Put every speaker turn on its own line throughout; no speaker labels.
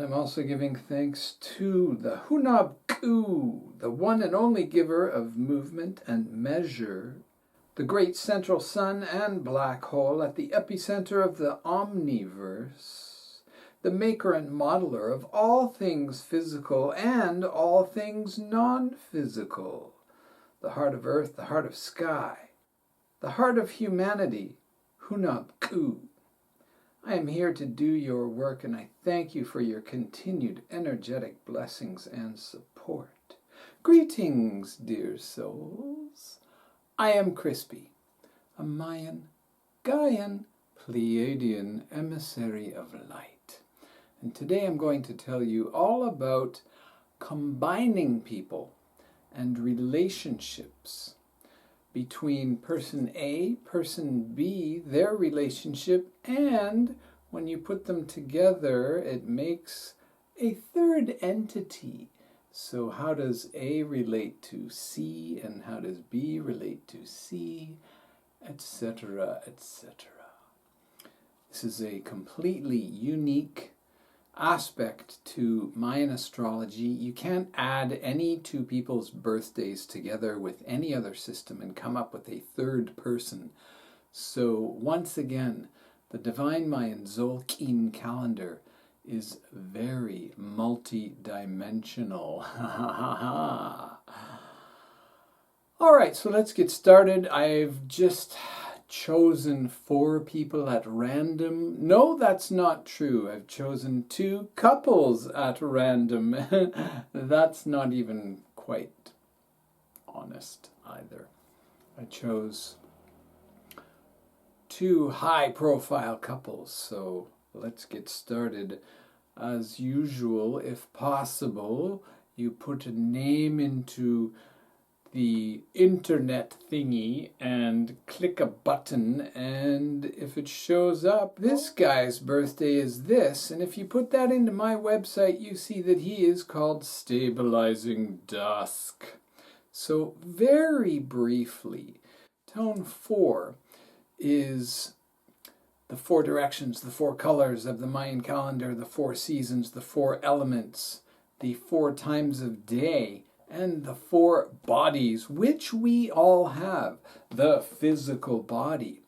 And I'm also giving thanks to the Hunab-Ku, the one and only giver of movement and measure, the great central sun and black hole at the epicenter of the omniverse, the maker and modeler of all things physical and all things non-physical, the heart of earth, the heart of sky, the heart of humanity, Hunab-Ku. I am here to do your work, and I thank you for your continued energetic blessings and support. Greetings, dear souls. I am Crispy, a Mayan, Gaian, Pleiadian emissary of light. And today I'm going to tell you all about combining people and relationships between person A, person B, their relationship, and when you put them together, it makes a third entity. So how does A relate to C, and how does B relate to C, etc., etc. This is a completely unique aspect to Mayan astrology. You can't add any two people's birthdays together with any other system and come up with a third person. So once again, the Divine Mayan Tzolk'in calendar is very multi-dimensional. All right, so let's get started. I've just chosen 4 people at random. No, that's not true. I've chosen 2 couples at random. That's not even quite honest either. I chose 2 high-profile couples, so let's get started. As usual, if possible, you put a name into the internet thingy and click a button, and if it shows up, this guy's birthday is this, and if you put that into my website, you see that he is called Stabilizing Dusk. So very briefly, tone 4 is the 4 directions, the 4 colors of the Mayan calendar, the 4 seasons, the 4 elements, the 4 times of day, and the 4 bodies, which we all have. The physical body.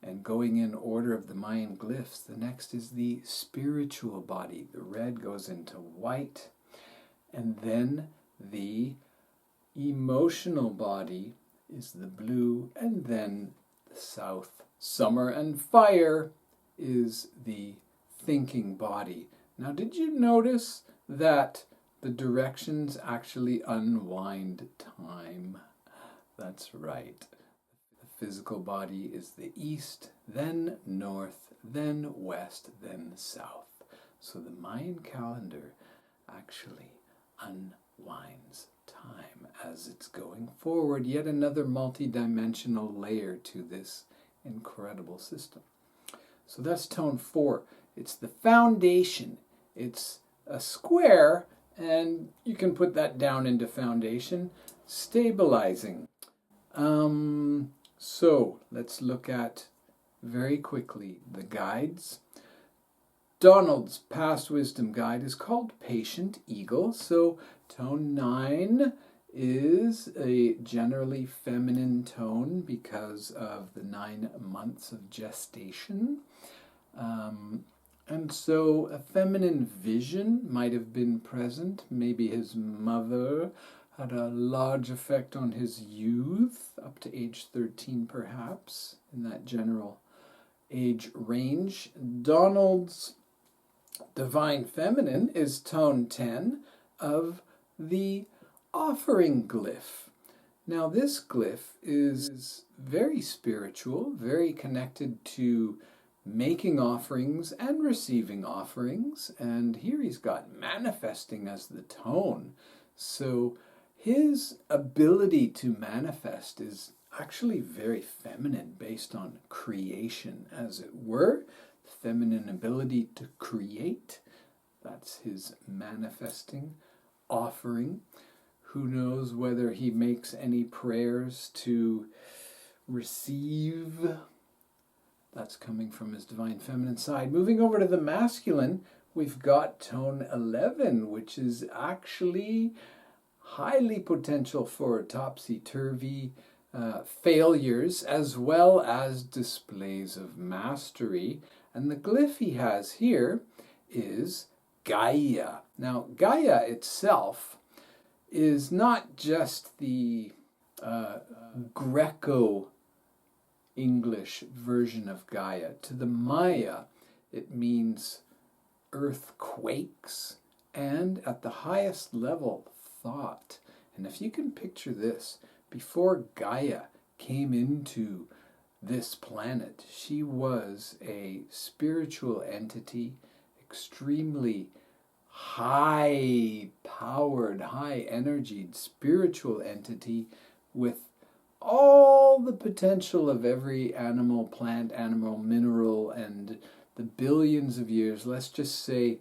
And going in order of the Mayan glyphs, the next is the spiritual body. The red goes into white. And then the emotional body is the blue, and then the south. Summer and fire is the thinking body. Now, did you notice that the directions actually unwind time? That's right. The physical body is the east, then north, then west, then south. So the Mayan calendar actually unwinds time as it's going forward. Yet another multi-dimensional layer to this incredible system. So that's tone 4. It's the foundation. It's a square, and you can put that down into foundation. Stabilizing. So let's look at very quickly the guides. Donald's past wisdom guide is called Patient Eagle. So tone 9 is a generally feminine tone because of the 9 months of gestation. And so a feminine vision might have been present. Maybe his mother had a large effect on his youth, up to age 13 perhaps, in that general age range. Donald's divine feminine is tone 10 of the offering glyph. Now this glyph is very spiritual, very connected to making offerings and receiving offerings, and here he's got manifesting as the tone. So his ability to manifest is actually very feminine, based on creation, as it were. Feminine ability to create, that's his manifesting offering. Who knows whether he makes any prayers to receive? That's coming from his divine feminine side. Moving over to the masculine, we've got tone 11, which is actually highly potential for topsy-turvy failures as well as displays of mastery. And the glyph he has here is Gaia. Now, Gaia itself is not just the Greco-English version of Gaia. To the Maya, it means earthquakes and, at the highest level, thought. And if you can picture this, before Gaia came into this planet, she was a spiritual entity, extremely high-powered, high-energied spiritual entity with all the potential of every animal, plant, animal, mineral, and the billions of years, let's just say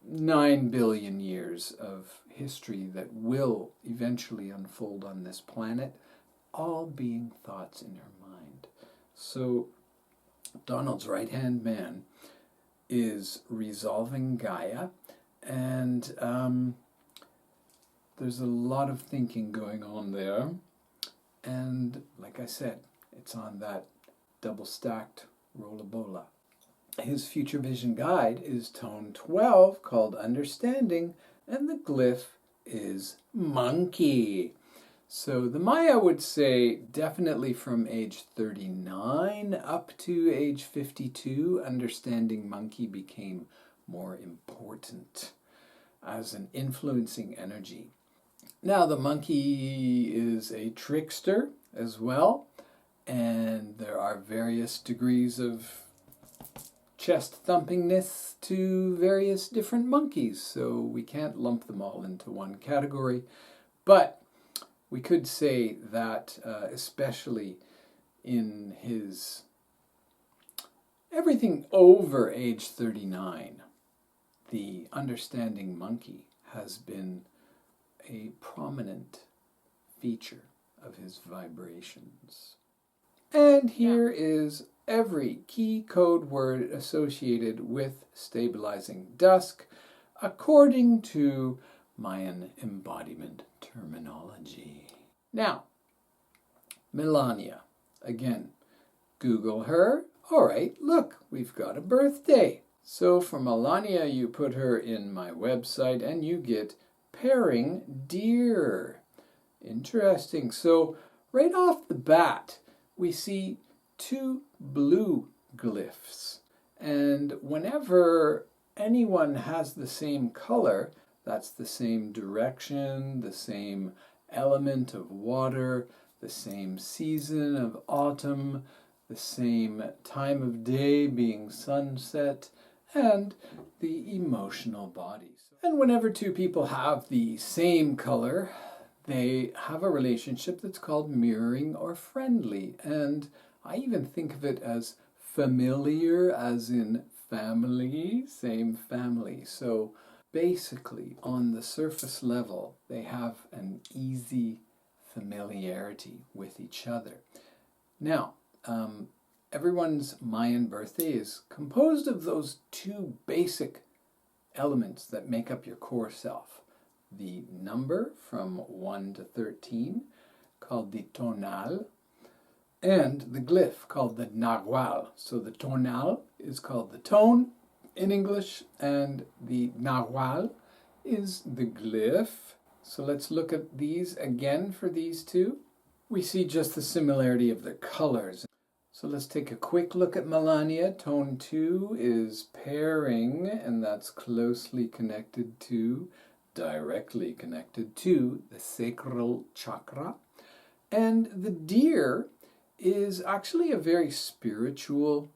9 billion years of history that will eventually unfold on this planet, all being thoughts in her mind. So Donald's right-hand man is resolving Gaia, and there's a lot of thinking going on there. And like I said, it's on that double-stacked rollabola. His future vision guide is tone 12, called Understanding, and the glyph is Monkey. So the Maya would say definitely from age 39 up to age 52, understanding Monkey became more important as an influencing energy. Now the monkey is a trickster as well, and there are various degrees of chest thumpingness to various different monkeys, so we can't lump them all into one category. But we could say that especially in his everything over age 39, the understanding monkey has been a prominent feature of his vibrations. And here is every key code word associated with stabilizing dusk according to Mayan embodiment terminology. Now, Melania. Again, Google her. All right, look, we've got a birthday. So for Melania, you put her in my website and you get pairing deer. Interesting. So right off the bat, we see two blue glyphs. And whenever anyone has the same color, that's the same direction, the same element of water, the same season of autumn, the same time of day being sunset, and the emotional bodies. And whenever two people have the same color, they have a relationship that's called mirroring or friendly. And I even think of it as familiar, as in family, same family. So basically, on the surface level, they have an easy familiarity with each other. Now, everyone's Mayan birthday is composed of those two basic elements that make up your core self. The number from 1 to 13, called the tonal, and the glyph, called the nahual. So the tonal is called the tone in English, and the nahual is the glyph. So let's look at these again for these two. We see just the similarity of the colors. So let's take a quick look at Melania. Tone 2 is pairing, and that's closely connected to, directly connected to, the sacral chakra. And the deer is actually a very spiritual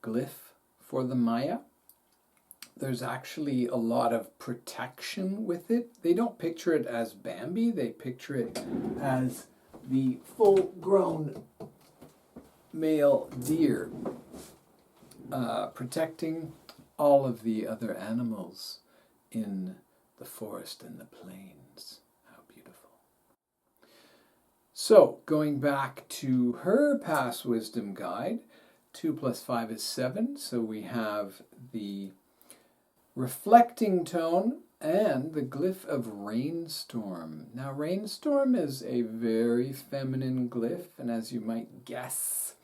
glyph for the Maya. There's actually a lot of protection with it. They don't picture it as Bambi, they picture it as the full-grown male deer protecting all of the other animals in the forest and the plains. How beautiful. So, going back to her past wisdom guide, 2 plus 5 is 7. So we have the reflecting tone, and the glyph of rainstorm. Now, rainstorm is a very feminine glyph, and as you might guess,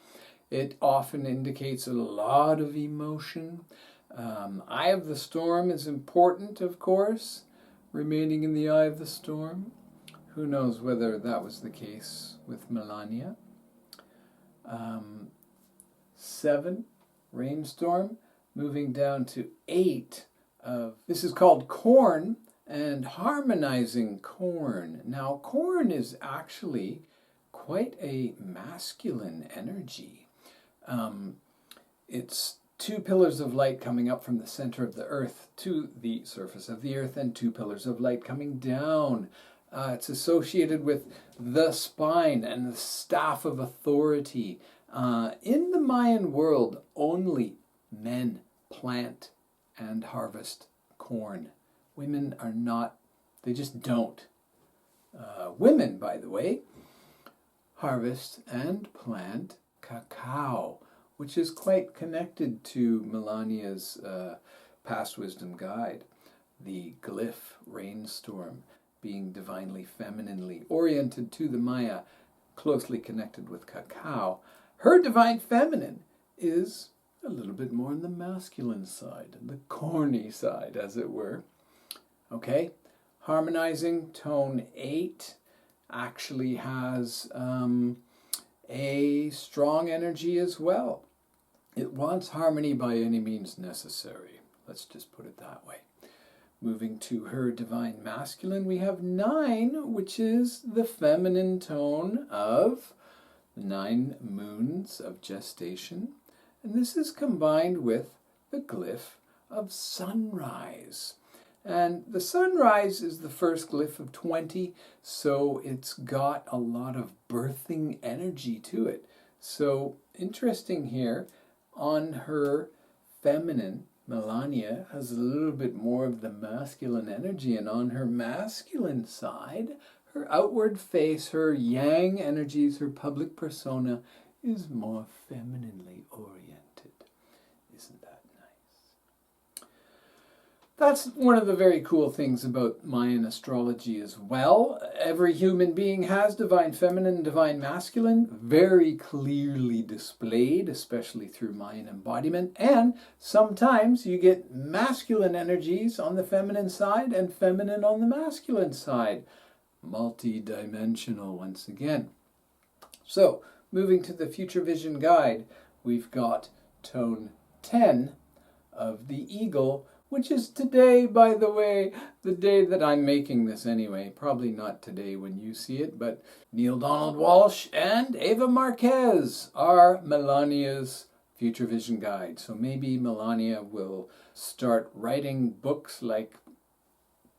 it often indicates a lot of emotion. Eye of the storm is important, of course, remaining in the eye of the storm. Who knows whether that was the case with Melania. 7, rainstorm, moving down to 8 of, this is called corn, and harmonizing corn. Now, corn is actually quite a masculine energy. It's 2 pillars of light coming up from the center of the earth to the surface of the earth, and 2 pillars of light coming down. It's associated with the spine and the staff of authority. In the Mayan world, only men plant and harvest corn. Women are not, they just don't. Women, by the way, harvest and plant cacao, which is quite connected to Melania's past wisdom guide, the glyph rainstorm, being divinely femininely oriented to the Maya, closely connected with cacao. Her divine feminine is a little bit more on the masculine side, the corny side, as it were. Okay, harmonizing tone 8 actually has a strong energy as well. It wants harmony by any means necessary. Let's just put it that way. Moving to her divine masculine, we have 9, which is the feminine tone of the 9 moons of gestation. And this is combined with the glyph of sunrise. And the sunrise is the first glyph of 20, so it's got a lot of birthing energy to it. So interesting here, on her feminine, Melania has a little bit more of the masculine energy, and on her masculine side, her outward face, her yang energies, her public persona is more femininely oriented. Isn't that nice? That's one of the very cool things about Mayan astrology as well. Every human being has divine feminine and divine masculine, very clearly displayed, especially through Mayan embodiment. And sometimes you get masculine energies on the feminine side and feminine on the masculine side. Multi-dimensional once again. So, moving to the Future Vision Guide, we've got tone 10 of the eagle, which is today, by the way, the day that I'm making this anyway. Probably not today when you see it, but Neil Donald Walsh and Ava Marquez are Melania's Future Vision Guide. So maybe Melania will start writing books like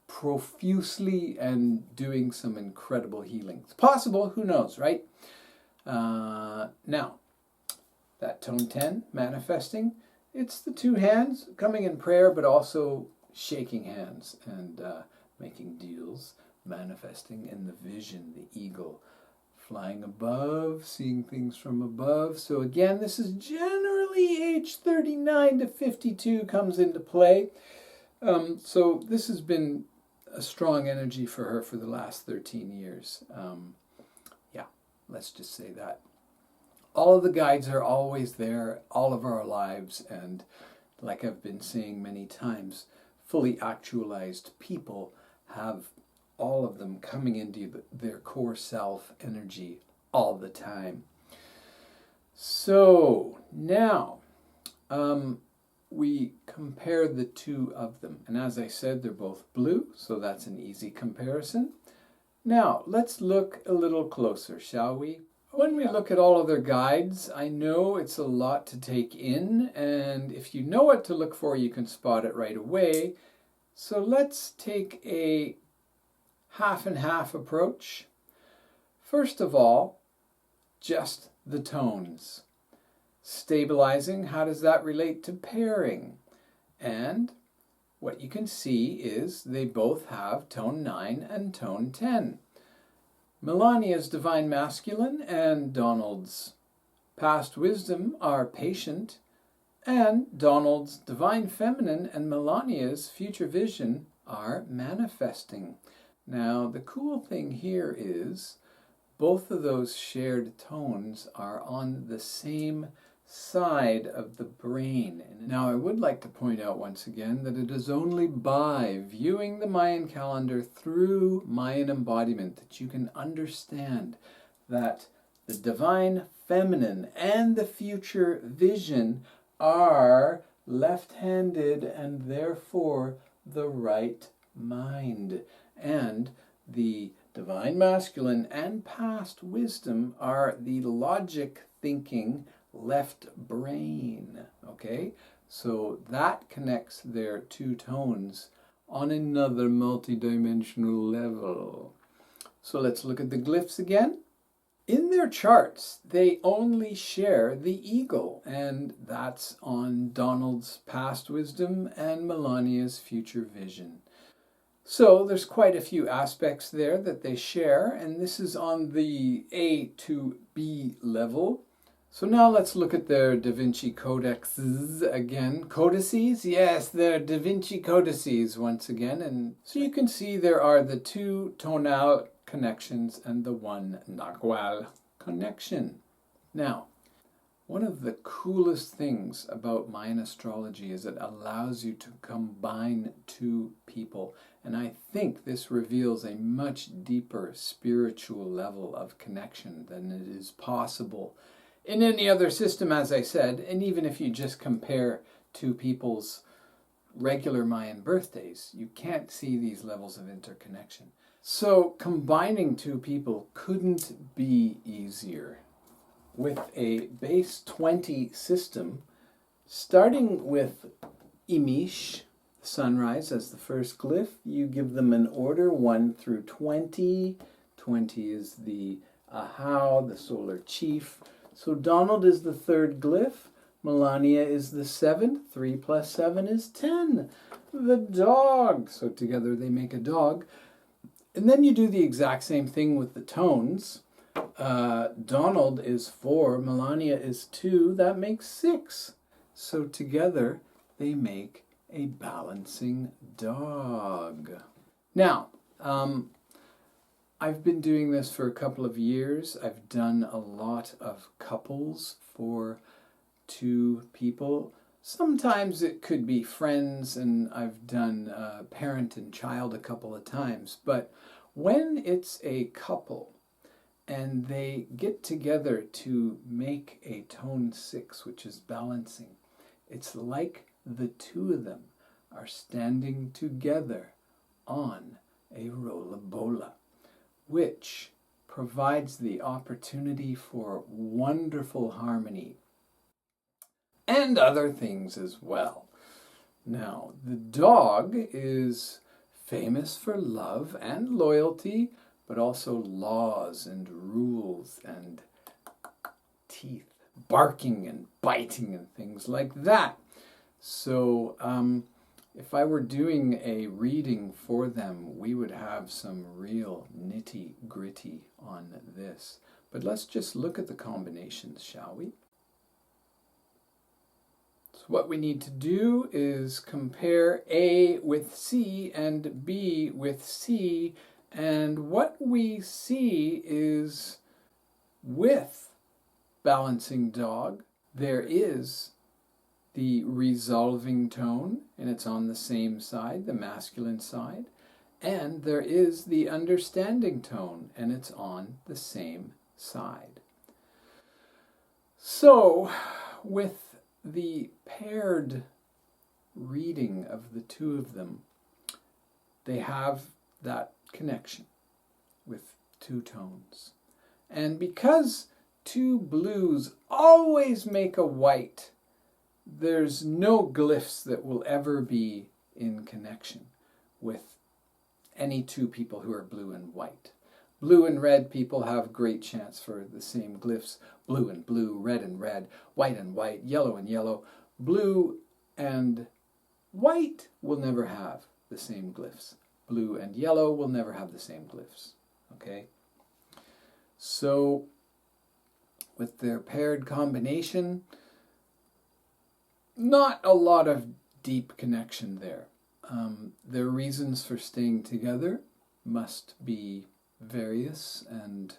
profusely and doing some incredible healing. It's possible, who knows, right? Now, that tone 10, manifesting, it's the 2 hands coming in prayer, but also shaking hands and making deals, manifesting in the vision, the eagle, flying above, seeing things from above. So again, this is generally age 39 to 52 comes into play. So this has been a strong energy for her for the last 13 years. Yeah, let's just say that. All of the guides are always there, all of our lives, and like I've been saying many times, fully actualized people have all of them coming into their core self energy all the time. So now we compare the 2 of them, and as I said, they're both blue, so that's an easy comparison. Now let's look a little closer, shall we? When we look at all of their guides, I know it's a lot to take in, and if you know what to look for, you can spot it right away. So let's take a half and half approach. First of all, just the tones. Stabilizing, how does that relate to pairing? And what you can see is they both have tone 9 and tone 10. Melania's divine masculine and Donald's past wisdom are patient And Donald's divine feminine and Melania's future vision are manifesting. Now, the cool thing here is both of those shared tones are on the same side of the brain. Now, I would like to point out once again that it is only by viewing the Mayan calendar through Mayan embodiment that you can understand that the divine feminine and the future vision are left-handed and therefore the right mind. And the divine masculine and past wisdom are the logic thinking left brain. Okay, so that connects their two tones on another multidimensional level. So let's look at the glyphs again. In their charts, they only share the eagle, and that's on Donald's past wisdom and Melania's future vision. So there's quite a few aspects there that they share, and this is on the A to B level. So now let's look at their Da Vinci codexes again. Codices? Yes, they're Da Vinci codices once again. And so you can see there are the two tonal connections and the one Nagual connection. Now, one of the coolest things about Mayan astrology is it allows you to combine two people. And I think this reveals a much deeper spiritual level of connection than it is possible in any other system, as I said. And even if you just compare two people's regular Mayan birthdays, you can't see these levels of interconnection. So combining two people couldn't be easier. With a base 20 system, starting with Imish, sunrise, as the first glyph, you give them an order 1 through 20. 20 is the Ahau, the solar chief. So Donald is the third glyph. Melania is the 7th. 3 plus 7 is 10. The dog. So together they make a dog. And then you do the exact same thing with the tones. Donald is 4. Melania is 2. That makes 6. So together they make a balancing dog. Now, I've been doing this for a couple of years. I've done a lot of couples for two people. Sometimes it could be friends, and I've done parent and child a couple of times. But when it's a couple and they get together to make a tone 6, which is balancing, it's like the two of them are standing together on a rollabola, which provides the opportunity for wonderful harmony and other things as well. Now, the dog is famous for love and loyalty, but also laws and rules and teeth, barking and biting and things like that. So if I were doing a reading for them, we would have some real nitty-gritty on this. But let's just look at the combinations, shall we? So what we need to do is compare A with C and B with C, and what we see is with balancing dog, there is the resolving tone, and it's on the same side, the masculine side, and there is the understanding tone, and it's on the same side. So, with the paired reading of the two of them, they have that connection with two tones. And because two blues always make a white, there's no glyphs that will ever be in connection with any two people who are blue and white. Blue and red people have great chance for the same glyphs. Blue and blue, red and red, white and white, yellow and yellow. Blue and white will never have the same glyphs. Blue and yellow will never have the same glyphs. Okay? So, with their paired combination, not a lot of deep connection there. Their reasons for staying together must be various and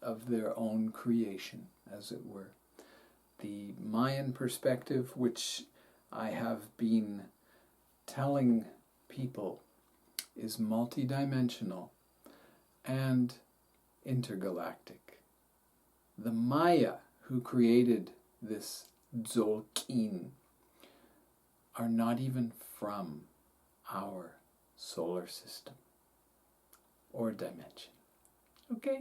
of their own creation, as it were. The Mayan perspective, which I have been telling people, is multidimensional and intergalactic. The Maya, who created this Tzolk'in, are not even from our solar system or dimension. Okay?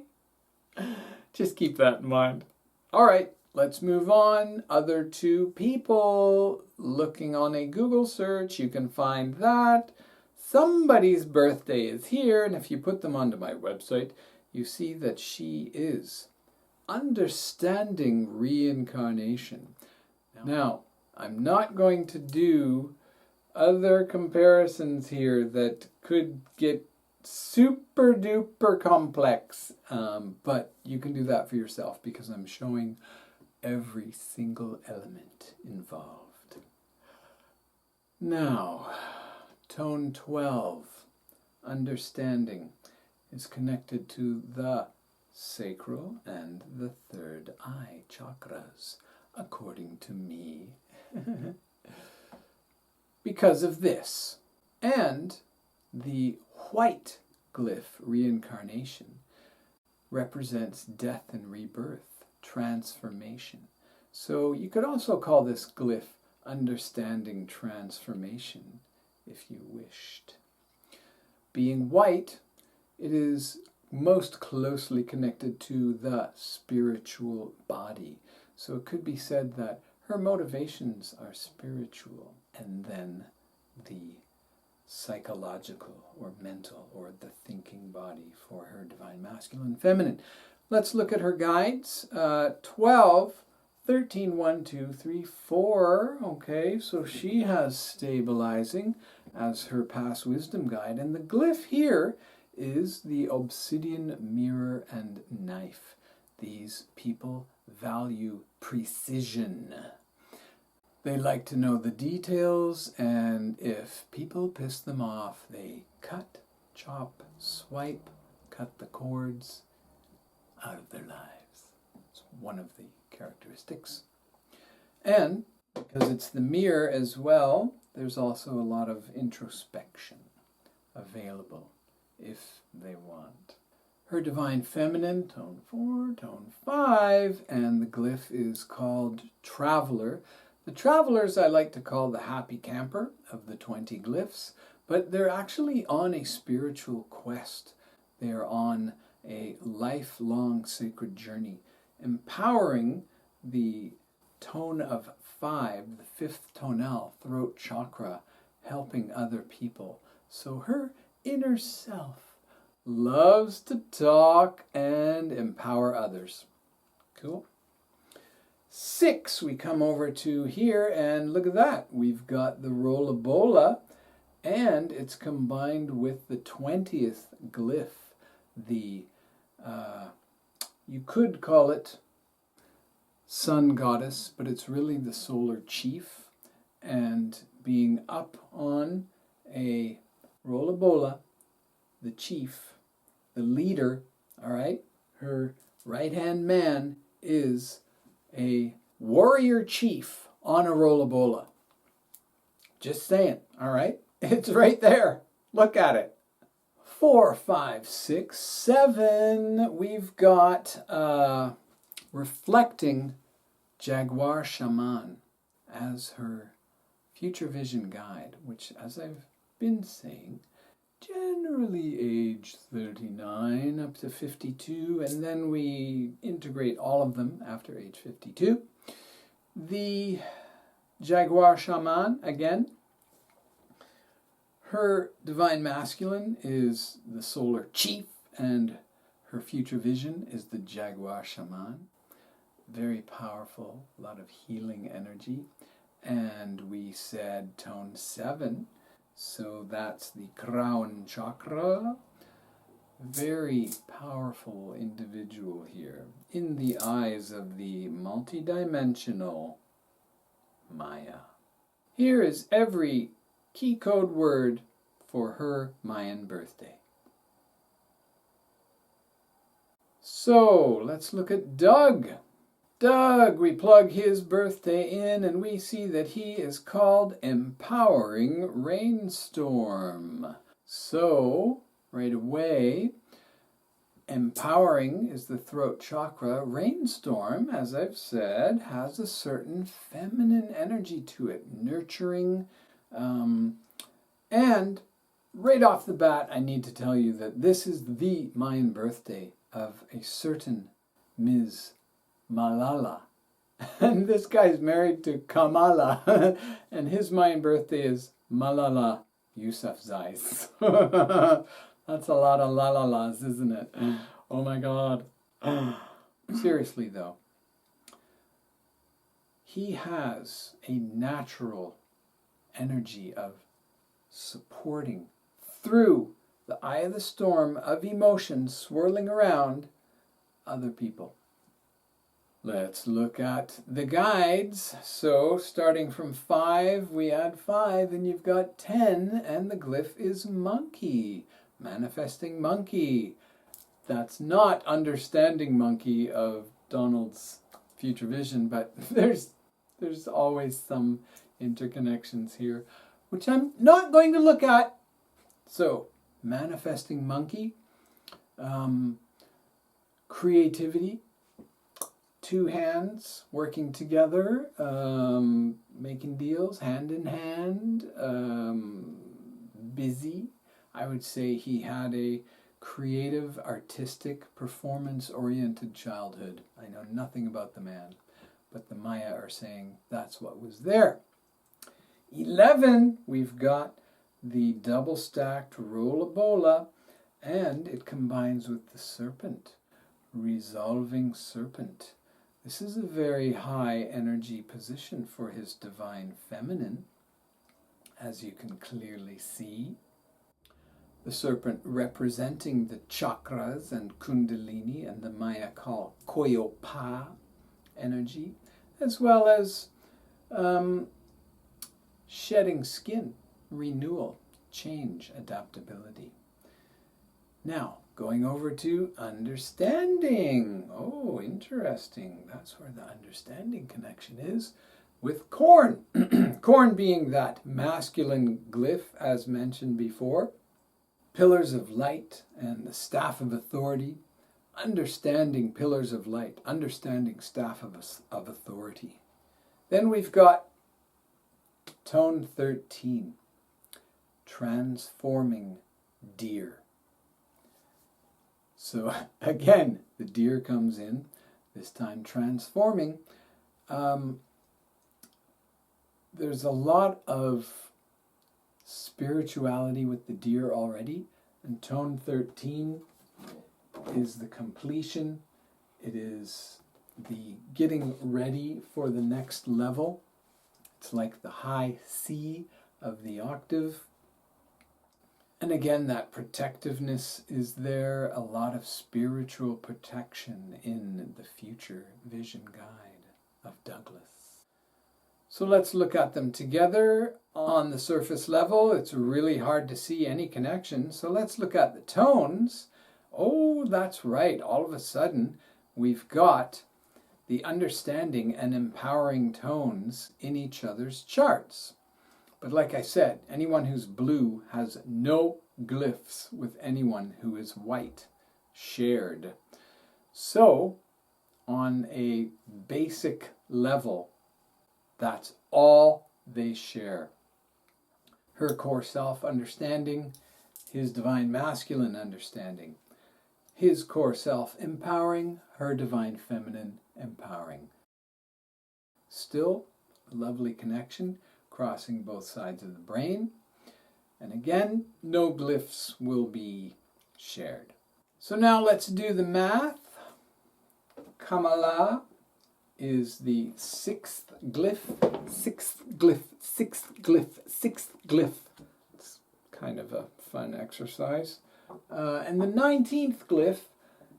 Just keep that in mind. All right, let's move on. Other two people, looking on a Google search, you can find that somebody's birthday is here, and if you put them onto my website, you see that she is understanding reincarnation. Now, I'm not going to do other comparisons here that could get super duper complex, but you can do that for yourself because I'm showing every single element involved. Now, tone 12, understanding, is connected to the sacral and the third eye chakras, according to me. Because of this. And the white glyph, reincarnation, represents death and rebirth, transformation. So you could also call this glyph understanding transformation, if you wished. Being white, it is most closely connected to the spiritual body. So it could be said that her motivations are spiritual, and then the psychological or mental or the thinking body for her divine masculine feminine. Let's look at her guides. 12, 13, 1, 2, 3, 4. Okay, so she has stabilizing as her past wisdom guide. And the glyph here is the obsidian mirror and knife. These people value precision. They like to know the details, and if people piss them off, they cut, chop, swipe, cut the cords out of their lives. It's one of the characteristics. And because it's the mirror as well, there's also a lot of introspection available if they want. Her divine feminine, tone 4, tone 5, and the glyph is called Traveler. The Travelers I like to call the happy camper of the 20 glyphs, but they're actually on a spiritual quest. They're on a lifelong sacred journey, empowering the tone of 5, the 5th tonal, throat chakra, helping other people. So her inner self loves to talk and empower others. Cool. 6, we come over to here, and look at that. We've got the Rollabola, and it's combined with the 20th glyph. The, you could call it sun goddess, but it's really the solar chief. And being up on a Rollabola, the chief, the leader, all right, her right-hand man is a warrior chief on a Rollabola. Just saying, all right? It's right there. Look at it. 4, 5, 6, 7. We've got reflecting Jaguar Shaman as her future vision guide, which, as I've been saying, generally age 39 up to 52, and then we integrate all of them after age 52. The Jaguar Shaman, again, her divine masculine is the solar chief, and her future vision is the Jaguar Shaman. Very powerful, a lot of healing energy. And we said tone 7. So that's the crown chakra. very powerful individual here in the eyes of the multidimensional Maya. Here is every key code word for her Mayan birthday. So let's look at Doug. Doug, we plug his birthday in and we see that he is called Empowering Rainstorm. So, right away, empowering is the throat chakra. Rainstorm, as I've said, has a certain feminine energy to it, nurturing. And right off the bat, I need to tell you that this is the Mayan birthday of a certain Ms. Malala. And this guy's married to Kamala. And his Mayan birthday is Malala Yousafzai. That's a lot of la-la-las, isn't it? Oh my God. Seriously though, he has a natural energy of supporting through the eye of the storm of emotions swirling around other people. Let's look at the guides. So starting from 5, we add 5 and you've got 10, and the glyph is monkey, manifesting monkey. That's not understanding monkey of Donald's future vision, but there's always some interconnections here, which I'm not going to look at. So manifesting monkey, creativity, 2 hands working together, making deals hand in hand, busy. I would say he had a creative, artistic, performance-oriented childhood. I know nothing about the man, but the Maya are saying that's what was there. 11, we've got the double-stacked Rollabola, and it combines with the serpent, resolving serpent. This is a very high energy position for his divine feminine, as you can clearly see. The serpent representing the chakras and kundalini and the Maya call koyopa energy, as well as shedding skin, renewal, change, adaptability. Now, going over to understanding. Oh, interesting. That's where the understanding connection is with corn. Corn being that masculine glyph, as mentioned before. Pillars of light and the staff of authority. Understanding pillars of light. Understanding staff of authority. Then we've got tone 13. Transforming deer. So again, the deer comes in, this time transforming. There's a lot of spirituality with the deer already, and tone 13 is the completion. It is the getting ready for the next level. It's like the high C of the octave. And again, that protectiveness is there, a lot of spiritual protection in the future vision guide of Douglas. So let's look at them together. On the surface level, it's really hard to see any connection. So let's look at the tones. Oh, that's right. All of a sudden, we've got the understanding and empowering tones in each other's charts. But like I said, anyone who's blue has no glyphs with anyone who is white, shared. So, on a basic level, that's all they share. Her core self understanding, his divine masculine understanding. His core self empowering, her divine feminine empowering. Still, a lovely connection crossing both sides of the brain. And again, no glyphs will be shared. So now let's do the math. Kamala is the 6th glyph, 6th glyph, 6th glyph, 6th glyph. It's kind of a fun exercise. And the 19th glyph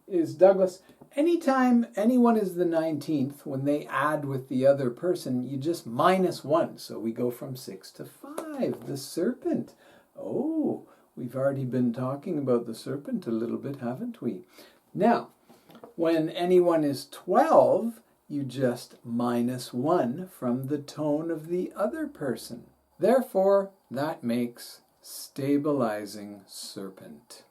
is Douglas. Anytime anyone is the 19th, when they add with the other person, you just -1. So we go from 6 to 5. The serpent. Oh, we've already been talking about the serpent a little bit, haven't we? Now, when anyone is 12, you just -1 from the tone of the other person. Therefore, that makes stabilizing serpent.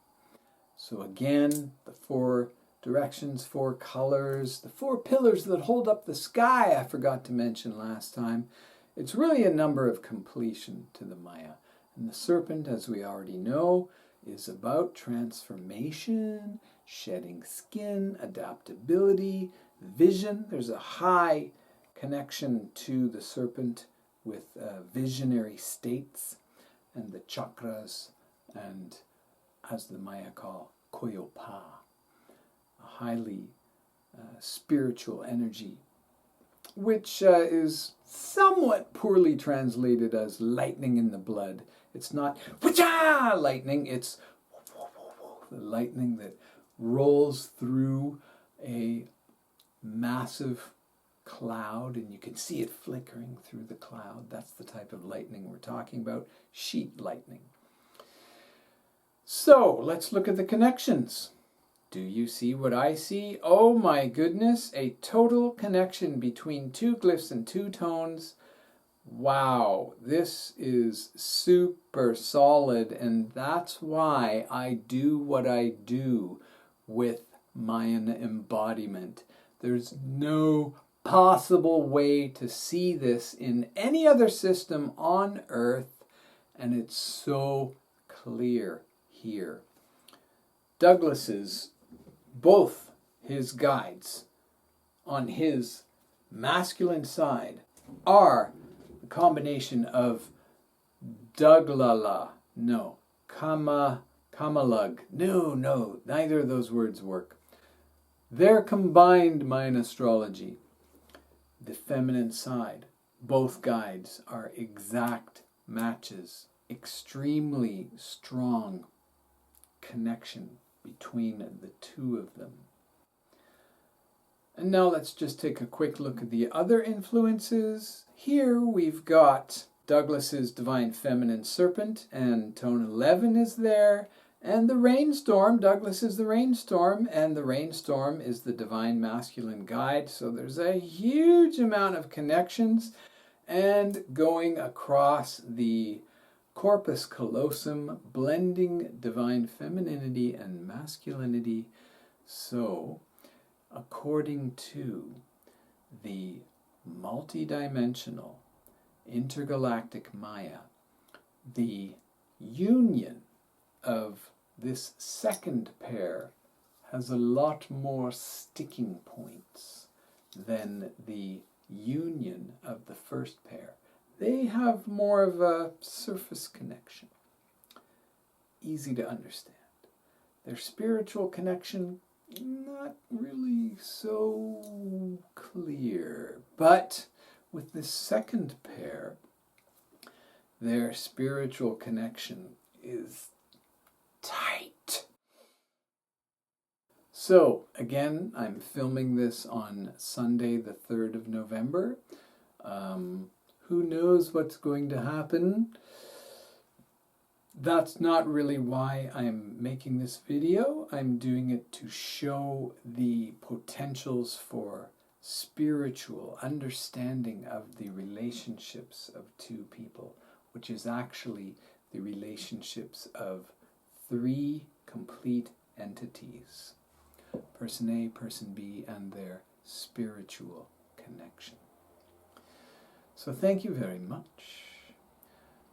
So again, the 4 directions, 4 colors, the 4 pillars that hold up the sky I forgot to mention last time. It's really a number of completion to the Maya. And the serpent, as we already know, is about transformation, shedding skin, adaptability, vision. There's a high connection to the serpent with visionary states and the chakras and, as the Maya call, koyopa, a highly spiritual energy, which is somewhat poorly translated as lightning in the blood. It's not wha-cha lightning, it's the lightning that rolls through a massive cloud and you can see it flickering through the cloud. That's the type of lightning we're talking about, sheet lightning. So let's look at the connections. Do you see what I see? Oh my goodness, a total connection between 2 glyphs and 2 tones. Wow, this is super solid, and that's why I do what I do with Mayan Embodiment. There's no possible way to see this in any other system on Earth, and it's so clear here. Douglas's, both his guides on his masculine side are a combination of Douglala, no, Kamalug, no, neither of those words work. They're combined Mayan astrology. The feminine side, both guides are exact matches, extremely strong connection between the 2 of them. And now let's just take a quick look at the other influences. Here we've got Douglas's Divine Feminine Serpent, and tone 11 is there. And the Rainstorm, Douglas is the Rainstorm, and the Rainstorm is the Divine Masculine Guide. So there's a huge amount of connections, and going across the corpus callosum, blending divine femininity and masculinity. So, according to the multidimensional intergalactic Maya, the union of this second pair has a lot more sticking points than the union of the first pair. They have more of a surface connection, easy to understand. Their spiritual connection, not really so clear. But with the second pair, their spiritual connection is tight. So, again, I'm filming this on Sunday, the 3rd of November. Who knows what's going to happen? That's not really why I'm making this video. I'm doing it to show the potentials for spiritual understanding of the relationships of 2 people, which is actually the relationships of 3 complete entities. Person A, person B, and their spiritual connection. So thank you very much.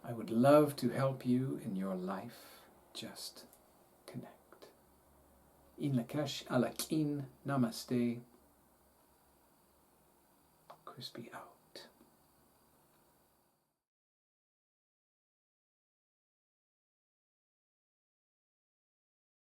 I would love to help you in your life. Just connect. Een Lak'esh, Alakin, Namaste. Crispy out.